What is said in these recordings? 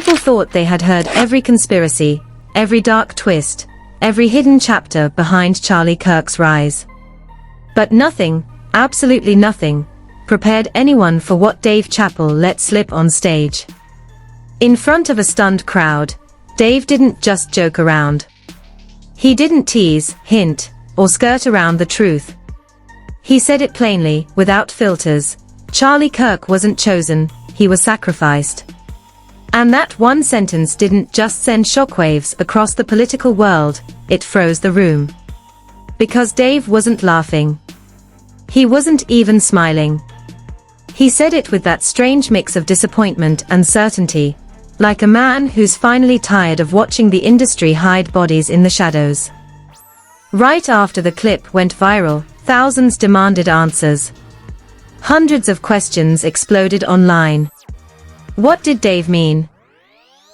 People thought they had heard every conspiracy, every dark twist, every hidden chapter behind Charlie Kirk's rise. But nothing, absolutely nothing, prepared anyone for what Dave Chappelle let slip on stage. In front of a stunned crowd, Dave didn't just joke around. He didn't tease, hint, or skirt around the truth. He said it plainly, without filters. Charlie Kirk wasn't chosen, he was sacrificed. And that one sentence didn't just send shockwaves across the political world, it froze the room. Because Dave wasn't laughing. He wasn't even smiling. He said it with that strange mix of disappointment and certainty, like a man who's finally tired of watching the industry hide bodies in the shadows. Right after the clip went viral, thousands demanded answers. Hundreds of questions exploded online. What did Dave mean?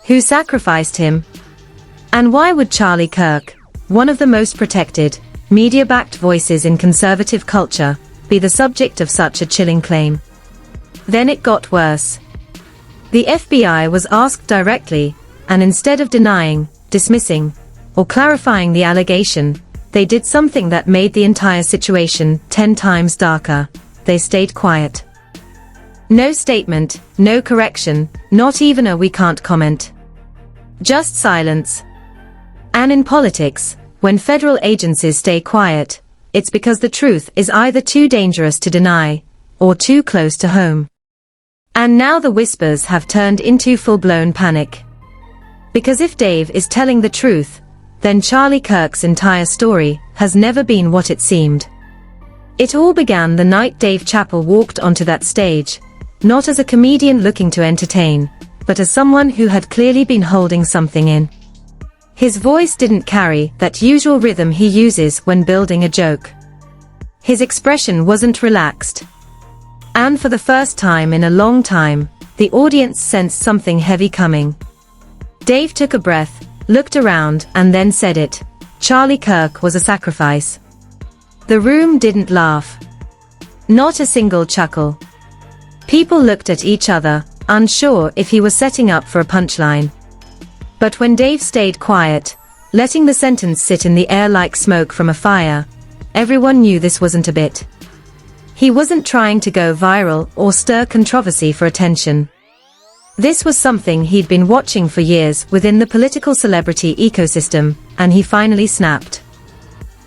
Who sacrificed him? And why would Charlie Kirk, one of the most protected, media-backed voices in conservative culture, be the subject of such a chilling claim? Then it got worse. The FBI was asked directly, and instead of denying, dismissing, or clarifying the allegation, they did something that made the entire situation 10 times darker. They stayed quiet. No statement, no correction, not even a "we can't comment." Just silence. And in politics, when federal agencies stay quiet, it's because the truth is either too dangerous to deny, or too close to home. And now the whispers have turned into full-blown panic. Because if Dave is telling the truth, then Charlie Kirk's entire story has never been what it seemed. It all began the night Dave Chappelle walked onto that stage, not as a comedian looking to entertain, but as someone who had clearly been holding something in. His voice didn't carry that usual rhythm he uses when building a joke. His expression wasn't relaxed. And for the first time in a long time, the audience sensed something heavy coming. Dave took a breath, looked around, and then said it. Charlie Kirk was a sacrifice. The room didn't laugh. Not a single chuckle. People looked at each other, unsure if he was setting up for a punchline. But when Dave stayed quiet, letting the sentence sit in the air like smoke from a fire, everyone knew this wasn't a bit. He wasn't trying to go viral or stir controversy for attention. This was something he'd been watching for years within the political celebrity ecosystem, and he finally snapped.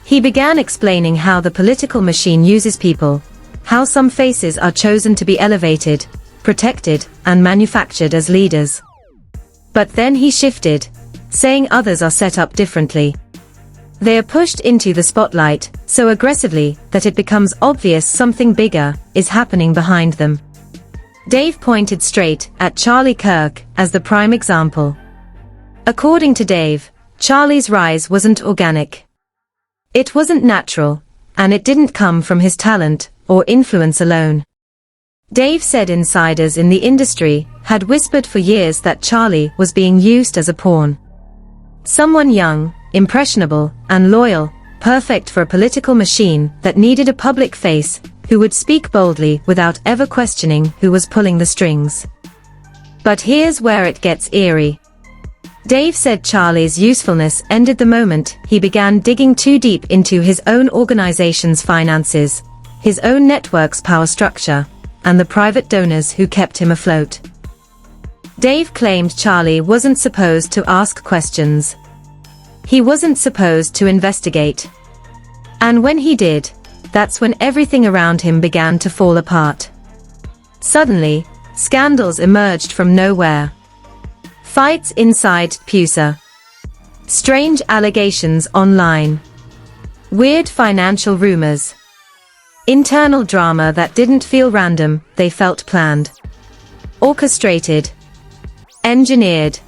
He began explaining how the political machine uses people, how some faces are chosen to be elevated, protected, and manufactured as leaders. But then he shifted, saying others are set up differently. They are pushed into the spotlight so aggressively that it becomes obvious something bigger is happening behind them. Dave pointed straight at Charlie Kirk as the prime example. According to Dave, Charlie's rise wasn't organic. It wasn't natural, and it didn't come from his talent or influence alone. Dave said insiders in the industry had whispered for years that Charlie was being used as a pawn. Someone young, impressionable, and loyal, perfect for a political machine that needed a public face, who would speak boldly without ever questioning who was pulling the strings. But here's where it gets eerie. Dave said Charlie's usefulness ended the moment he began digging too deep into his own organization's finances, his own network's power structure, and the private donors who kept him afloat. Dave claimed Charlie wasn't supposed to ask questions. He wasn't supposed to investigate. And when he did, that's when everything around him began to fall apart. Suddenly, scandals emerged from nowhere. Fights inside PUSA. Strange allegations online. Weird financial rumors. Internal drama that didn't feel random, they felt planned. Orchestrated. Engineered.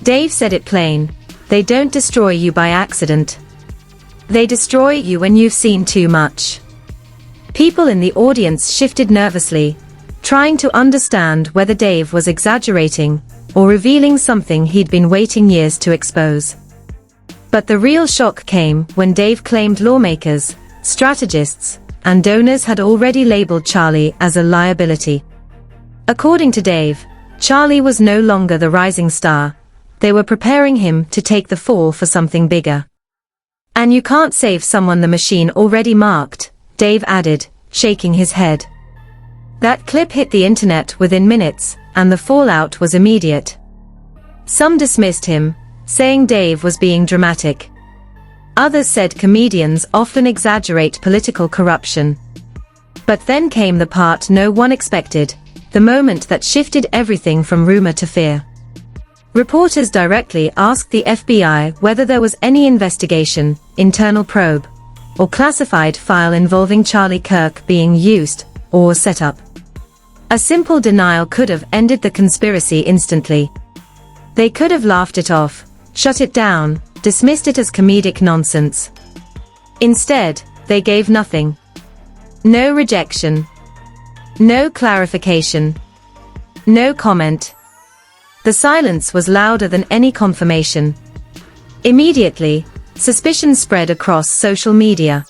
Dave said it plain. They don't destroy you by accident. They destroy you when you've seen too much. People in the audience shifted nervously, trying to understand whether Dave was exaggerating or revealing something he'd been waiting years to expose. But the real shock came when Dave claimed lawmakers, strategists, and donors had already labeled Charlie as a liability. According to Dave, Charlie was no longer the rising star. They were preparing him to take the fall for something bigger. And you can't save someone the machine already marked, Dave added, shaking his head. That clip hit the internet within minutes, and the fallout was immediate. Some dismissed him, saying Dave was being dramatic. Others said comedians often exaggerate political corruption. But then came the part no one expected, the moment that shifted everything from rumor to fear. Reporters directly asked the FBI whether there was any investigation, internal probe, or classified file involving Charlie Kirk being used or set up. A simple denial could have ended the conspiracy instantly. They could have laughed it off, shut it down, dismissed it as comedic nonsense. Instead, they gave nothing. No rejection. No clarification. No comment. The silence was louder than any confirmation. Immediately, suspicion spread across social media.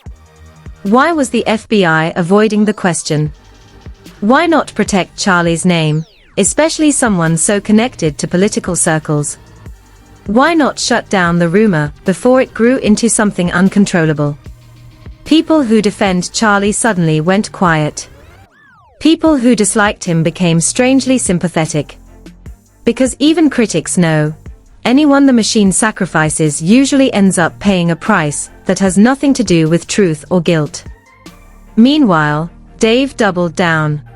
Why was the FBI avoiding the question? Why not protect Charlie's name, especially someone so connected to political circles? Why not shut down the rumor before it grew into something uncontrollable? People who defend Charlie suddenly went quiet. People who disliked him became strangely sympathetic. Because even critics know, anyone the machine sacrifices usually ends up paying a price that has nothing to do with truth or guilt. Meanwhile, Dave doubled down.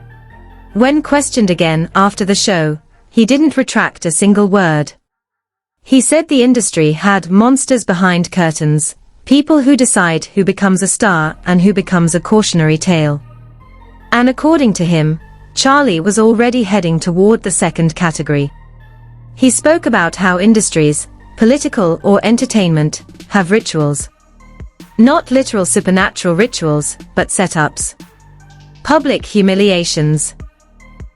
When questioned again after the show, he didn't retract a single word. He said the industry had monsters behind curtains, people who decide who becomes a star and who becomes a cautionary tale. And according to him, Charlie was already heading toward the second category. He spoke about how industries, political or entertainment, have rituals. Not literal supernatural rituals, but setups. Public humiliations.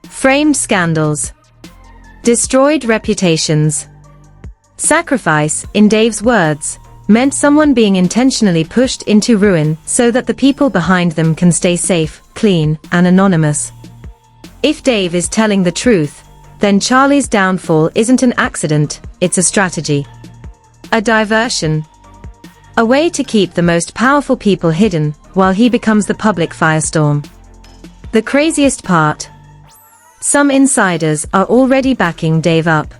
Framed scandals. Destroyed reputations. Sacrifice, in Dave's words, meant someone being intentionally pushed into ruin so that the people behind them can stay safe, clean, and anonymous. If Dave is telling the truth, then Charlie's downfall isn't an accident, it's a strategy. A diversion. A way to keep the most powerful people hidden, while he becomes the public firestorm. The craziest part. Some insiders are already backing Dave up.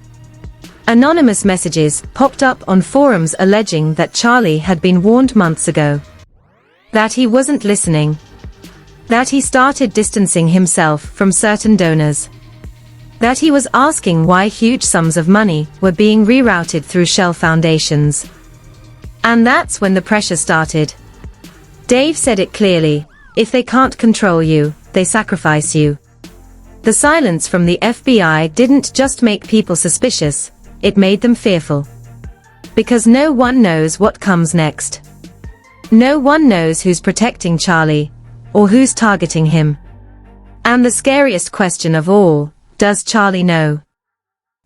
Anonymous messages popped up on forums alleging that Charlie had been warned months ago. That he wasn't listening. That he started distancing himself from certain donors. That he was asking why huge sums of money were being rerouted through shell foundations. And that's when the pressure started. Dave said it clearly, if they can't control you, they sacrifice you. The silence from the FBI didn't just make people suspicious, it made them fearful. Because no one knows what comes next. No one knows who's protecting Charlie, or who's targeting him. And the scariest question of all, does Charlie know?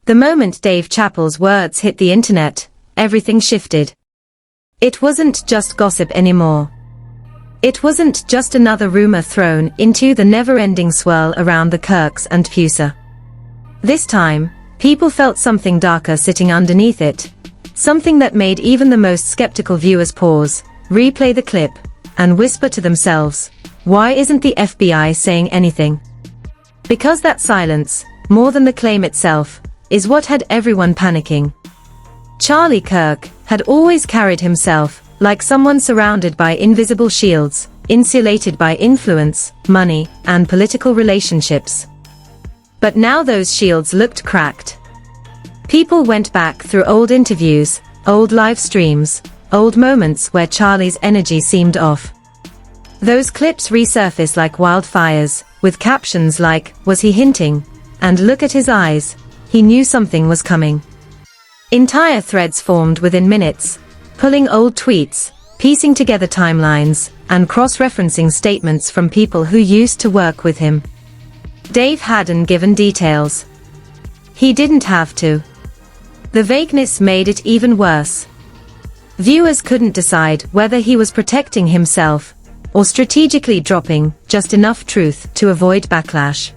The moment Dave Chappell's words hit the internet, everything shifted. It wasn't just gossip anymore. It wasn't just another rumor thrown into the never-ending swirl around the Kirks and Pusa. This time, people felt something darker sitting underneath it, something that made even the most skeptical viewers pause, replay the clip, and whisper to themselves, why isn't the FBI saying anything? Because that silence, more than the claim itself, is what had everyone panicking. Charlie Kirk had always carried himself like someone surrounded by invisible shields, insulated by influence, money, and political relationships. But now those shields looked cracked. People went back through old interviews, old live streams, old moments where Charlie's energy seemed off. Those clips resurfaced like wildfires, with captions like, was he hinting? And look at his eyes, he knew something was coming. Entire threads formed within minutes, pulling old tweets, piecing together timelines, and cross-referencing statements from people who used to work with him. Dave hadn't given details. He didn't have to. The vagueness made it even worse. Viewers couldn't decide whether he was protecting himself, or strategically dropping just enough truth to avoid backlash.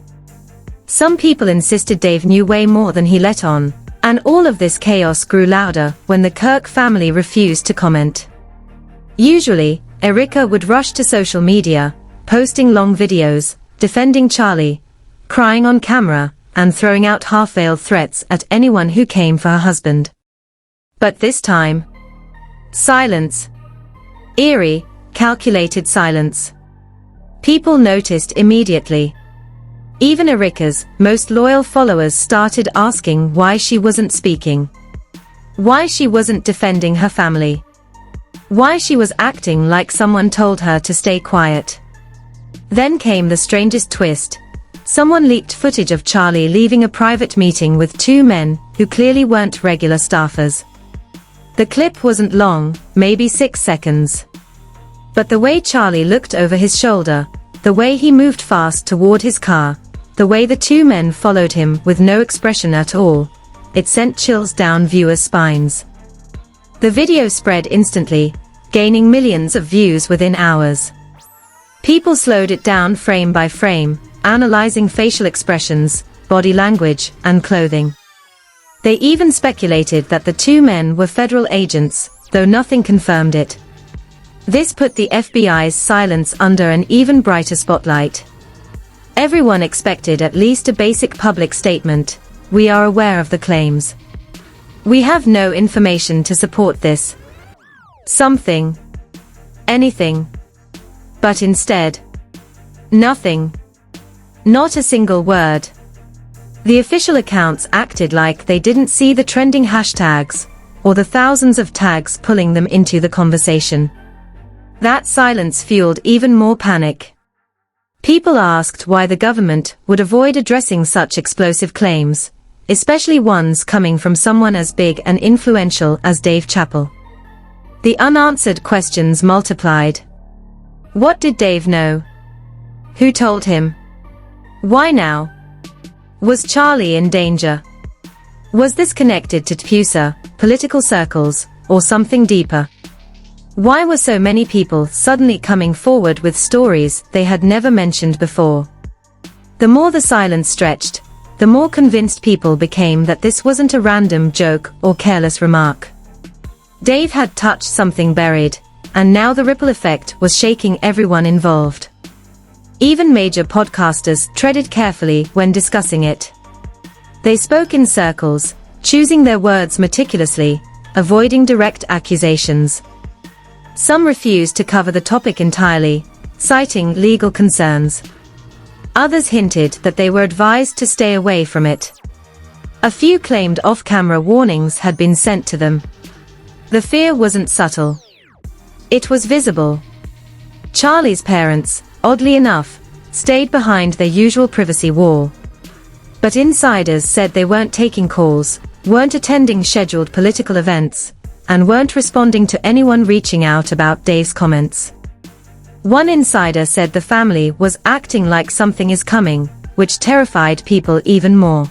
Some people insisted Dave knew way more than he let on, and all of this chaos grew louder when the Kirk family refused to comment. Usually, Erica would rush to social media, posting long videos, defending Charlie, crying on camera, and throwing out half-veiled threats at anyone who came for her husband. But this time, silence. Eerie, calculated silence. People noticed immediately. Even Erica's most loyal followers started asking why she wasn't speaking. Why she wasn't defending her family. Why she was acting like someone told her to stay quiet. Then came the strangest twist. Someone leaked footage of Charlie leaving a private meeting with two men who clearly weren't regular staffers. The clip wasn't long, maybe 6 seconds. But the way Charlie looked over his shoulder, the way he moved fast toward his car, the way the two men followed him with no expression at all, it sent chills down viewers' spines. The video spread instantly, gaining millions of views within hours. People slowed it down frame by frame, analyzing facial expressions, body language, and clothing. They even speculated that the two men were federal agents, though nothing confirmed it. This put the FBI's silence under an even brighter spotlight. Everyone expected at least a basic public statement: "We are aware of the claims. We have no information to support this." Something. Anything. But instead, nothing. Not a single word. The official accounts acted like they didn't see the trending hashtags, or the thousands of tags pulling them into the conversation. That silence fueled even more panic. People asked why the government would avoid addressing such explosive claims, especially ones coming from someone as big and influential as Dave Chappelle. The unanswered questions multiplied. What did Dave know? Who told him? Why now? Was Charlie in danger? Was this connected to TPUSA, political circles, or something deeper? Why were so many people suddenly coming forward with stories they had never mentioned before? The more the silence stretched, the more convinced people became that this wasn't a random joke or careless remark. Dave had touched something buried, and now the ripple effect was shaking everyone involved. Even major podcasters treaded carefully when discussing it. They spoke in circles, choosing their words meticulously, avoiding direct accusations. Some refused to cover the topic entirely, citing legal concerns. Others hinted that they were advised to stay away from it. A few claimed off-camera warnings had been sent to them. The fear wasn't subtle. It was visible. Charlie's parents, oddly enough, stayed behind their usual privacy wall. But insiders said they weren't taking calls, weren't attending scheduled political events, and weren't responding to anyone reaching out about Dave's comments. One insider said the family was acting like something is coming, which terrified people even more.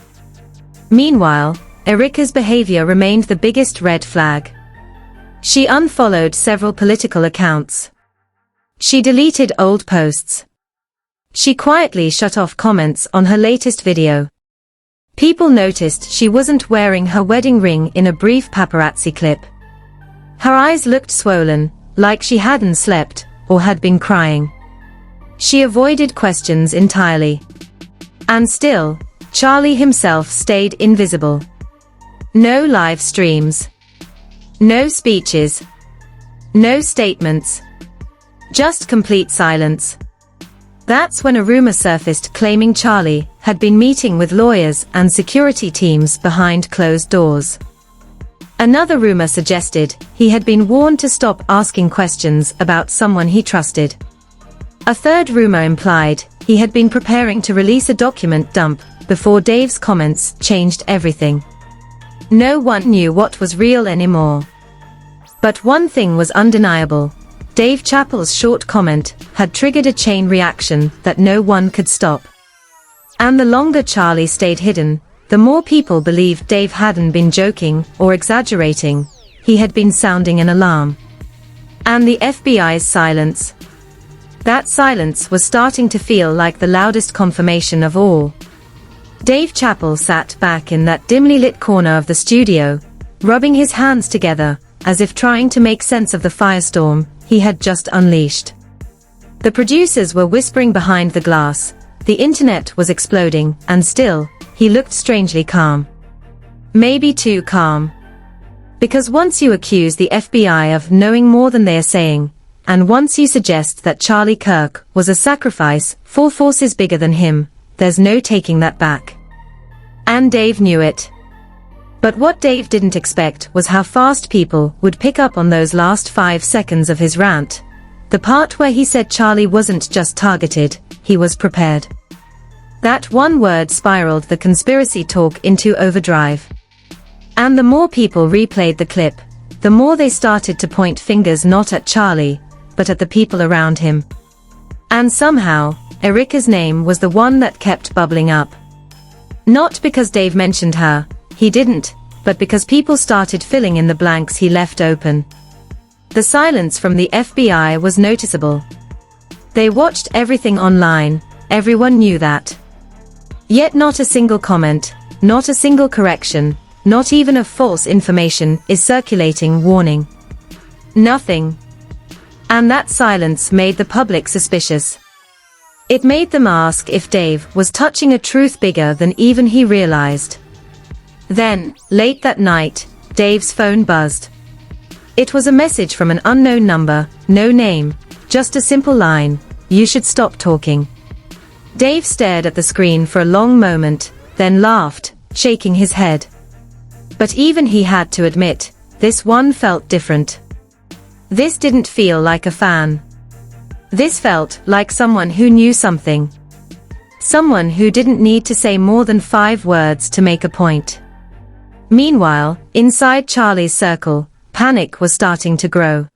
Meanwhile, Erica's behavior remained the biggest red flag. She unfollowed several political accounts. She deleted old posts. She quietly shut off comments on her latest video. People noticed she wasn't wearing her wedding ring in a brief paparazzi clip. Her eyes looked swollen, like she hadn't slept, or had been crying. She avoided questions entirely. And still, Charlie himself stayed invisible. No live streams. No speeches. No statements. Just complete silence. That's when a rumor surfaced claiming Charlie had been meeting with lawyers and security teams behind closed doors. Another rumor suggested he had been warned to stop asking questions about someone he trusted. A third rumor implied he had been preparing to release a document dump before Dave's comments changed everything. No one knew what was real anymore. But one thing was undeniable. Dave Chappelle's short comment had triggered a chain reaction that no one could stop. And the longer Charlie stayed hidden, the more people believed Dave hadn't been joking or exaggerating, he had been sounding an alarm. And the FBI's silence. That silence was starting to feel like the loudest confirmation of all. Dave Chappell sat back in that dimly lit corner of the studio, rubbing his hands together, as if trying to make sense of the firestorm he had just unleashed. The producers were whispering behind the glass, the internet was exploding, and still, he looked strangely calm. Maybe too calm. Because once you accuse the FBI of knowing more than they are saying, and once you suggest that Charlie Kirk was a sacrifice for forces bigger than him, there's no taking that back. And Dave knew it. But what Dave didn't expect was how fast people would pick up on those last 5 seconds of his rant. The part where he said Charlie wasn't just targeted, he was prepared. That one word spiraled the conspiracy talk into overdrive. And the more people replayed the clip, the more they started to point fingers not at Charlie, but at the people around him. And somehow, Erica's name was the one that kept bubbling up. Not because Dave mentioned her, he didn't, but because people started filling in the blanks he left open. The silence from the FBI was noticeable. They watched everything online, everyone knew that. Yet not a single comment, not a single correction, not even a false information is circulating warning. Nothing. And that silence made the public suspicious. It made them ask if Dave was touching a truth bigger than even he realized. Then, late that night, Dave's phone buzzed. It was a message from an unknown number, no name, just a simple line, "You should stop talking." Dave stared at the screen for a long moment, then laughed, shaking his head. But even he had to admit, this one felt different. This didn't feel like a fan. This felt like someone who knew something. Someone who didn't need to say more than 5 words to make a point. Meanwhile, inside Charlie's circle, panic was starting to grow.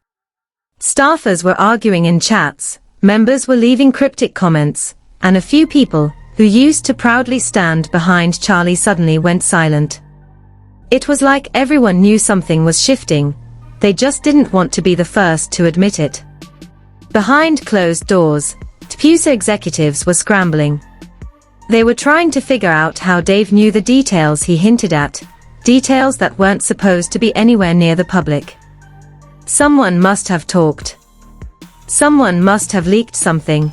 Staffers were arguing in chats, members were leaving cryptic comments, and a few people, who used to proudly stand behind Charlie suddenly went silent. It was like everyone knew something was shifting, they just didn't want to be the first to admit it. Behind closed doors, TPUSA executives were scrambling. They were trying to figure out how Dave knew the details he hinted at, details that weren't supposed to be anywhere near the public. Someone must have talked. Someone must have leaked something.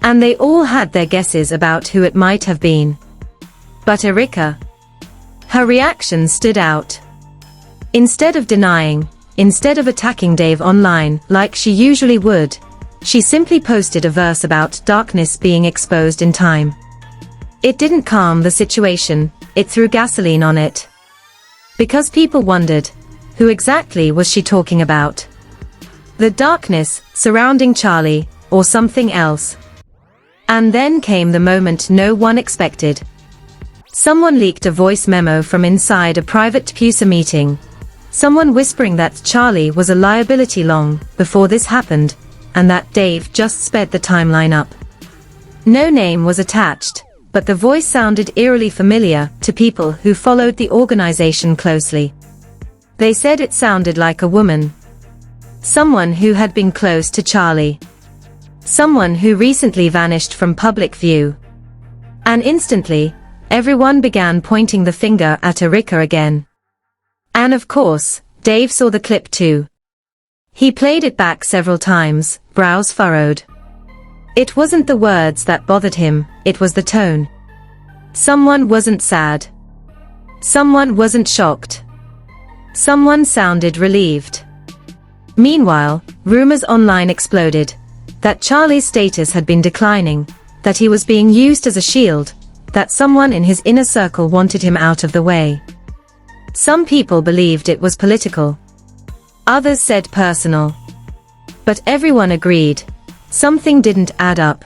And they all had their guesses about who it might have been. But Erica, her reaction stood out. Instead of denying, instead of attacking Dave online like she usually would, she simply posted a verse about darkness being exposed in time. It didn't calm the situation, it threw gasoline on it. Because people wondered, who exactly was she talking about? The darkness surrounding Charlie, or something else? And then came the moment no one expected. Someone leaked a voice memo from inside a private TPUSA meeting. Someone whispering that Charlie was a liability long before this happened, and that Dave just sped the timeline up. No name was attached, but the voice sounded eerily familiar to people who followed the organization closely. They said it sounded like a woman. Someone who had been close to Charlie. Someone who recently vanished from public view. And instantly, everyone began pointing the finger at Erica again. And of course, Dave saw the clip too. He played it back several times, brows furrowed. It wasn't the words that bothered him, it was the tone. Someone wasn't sad. Someone wasn't shocked. Someone sounded relieved. Meanwhile, rumors online exploded. That Charlie's status had been declining, that he was being used as a shield, that someone in his inner circle wanted him out of the way. Some people believed it was political. Others said personal. But everyone agreed. Something didn't add up.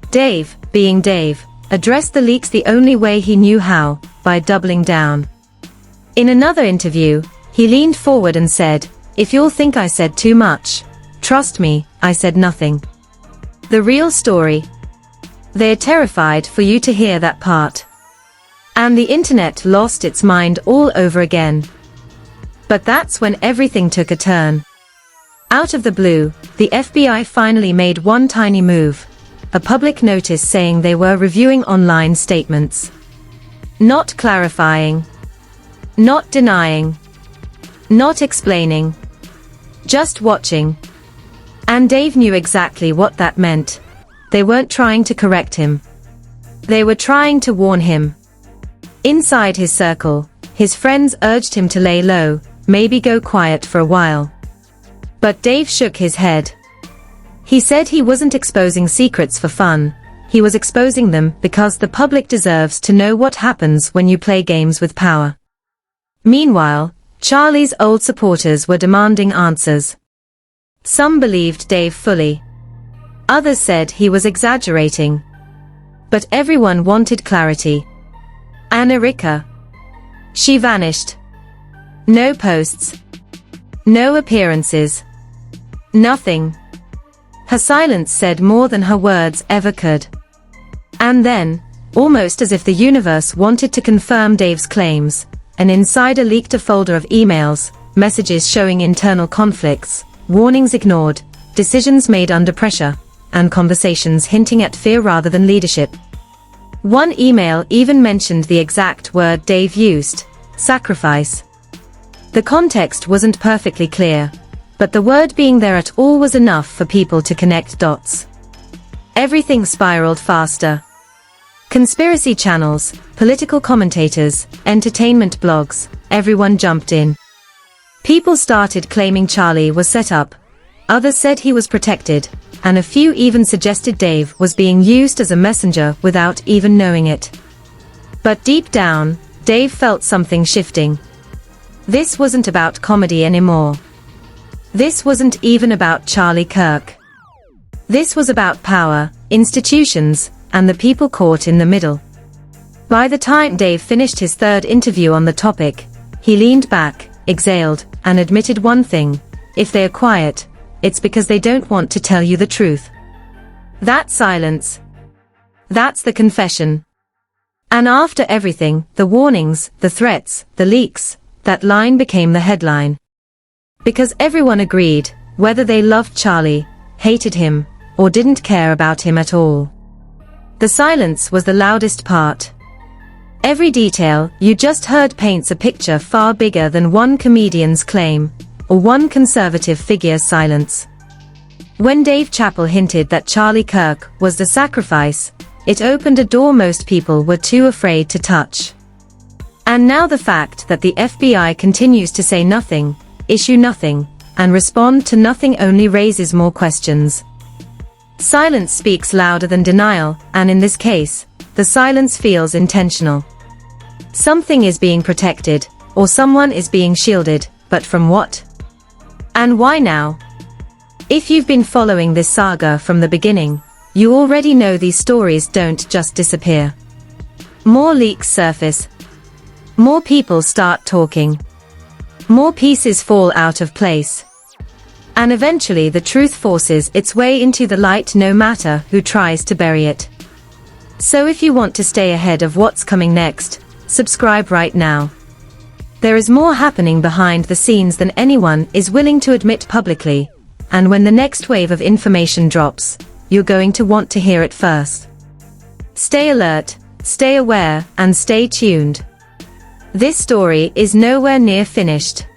Dave, being Dave, addressed the leaks the only way he knew how, by doubling down. In another interview, he leaned forward and said, "If you'll think I said too much, trust me, I said nothing. The real story. They're terrified for you to hear that part." And the internet lost its mind all over again. But that's when everything took a turn. Out of the blue, the FBI finally made one tiny move. A public notice saying they were reviewing online statements. Not clarifying. Not denying. Not explaining. Just watching. And Dave knew exactly what that meant. They weren't trying to correct him. They were trying to warn him. Inside his circle, his friends urged him to lay low, maybe go quiet for a while. But Dave shook his head. He said he wasn't exposing secrets for fun, he was exposing them because the public deserves to know what happens when you play games with power. Meanwhile, Charlie's old supporters were demanding answers. Some believed Dave fully. Others said he was exaggerating. But everyone wanted clarity. And Erika? She vanished. No posts. No appearances. Nothing. Her silence said more than her words ever could. And then, almost as if the universe wanted to confirm Dave's claims, an insider leaked a folder of emails, messages showing internal conflicts, warnings ignored, decisions made under pressure, and conversations hinting at fear rather than leadership. One email even mentioned the exact word Dave used, sacrifice. The context wasn't perfectly clear, but the word being there at all was enough for people to connect dots. Everything spiraled faster. Conspiracy channels, political commentators, entertainment blogs, everyone jumped in. People started claiming Charlie was set up, others said he was protected, and a few even suggested Dave was being used as a messenger without even knowing it. But deep down, Dave felt something shifting. This wasn't about comedy anymore. This wasn't even about Charlie Kirk. This was about power, institutions, and the people caught in the middle. By the time Dave finished his third interview on the topic, he leaned back, exhaled, and admitted one thing: if they are quiet, it's because they don't want to tell you the truth. That silence. That's the confession. And after everything, the warnings, the threats, the leaks, that line became the headline. Because everyone agreed, whether they loved Charlie, hated him, or didn't care about him at all. The silence was the loudest part. Every detail you just heard paints a picture far bigger than one comedian's claim, or one conservative figure's silence. When Dave Chappelle hinted that Charlie Kirk was the sacrifice, it opened a door most people were too afraid to touch. And now the fact that the FBI continues to say nothing, issue nothing, and respond to nothing only raises more questions. Silence speaks louder than denial, and in this case, the silence feels intentional. Something is being protected, or someone is being shielded, but from what? And why now? If you've been following this saga from the beginning, you already know these stories don't just disappear. More leaks surface. More people start talking. More pieces fall out of place. And eventually the truth forces its way into the light no matter who tries to bury it. So if you want to stay ahead of what's coming next, subscribe right now. There is more happening behind the scenes than anyone is willing to admit publicly, and when the next wave of information drops, you're going to want to hear it first. Stay alert, stay aware, and stay tuned. This story is nowhere near finished.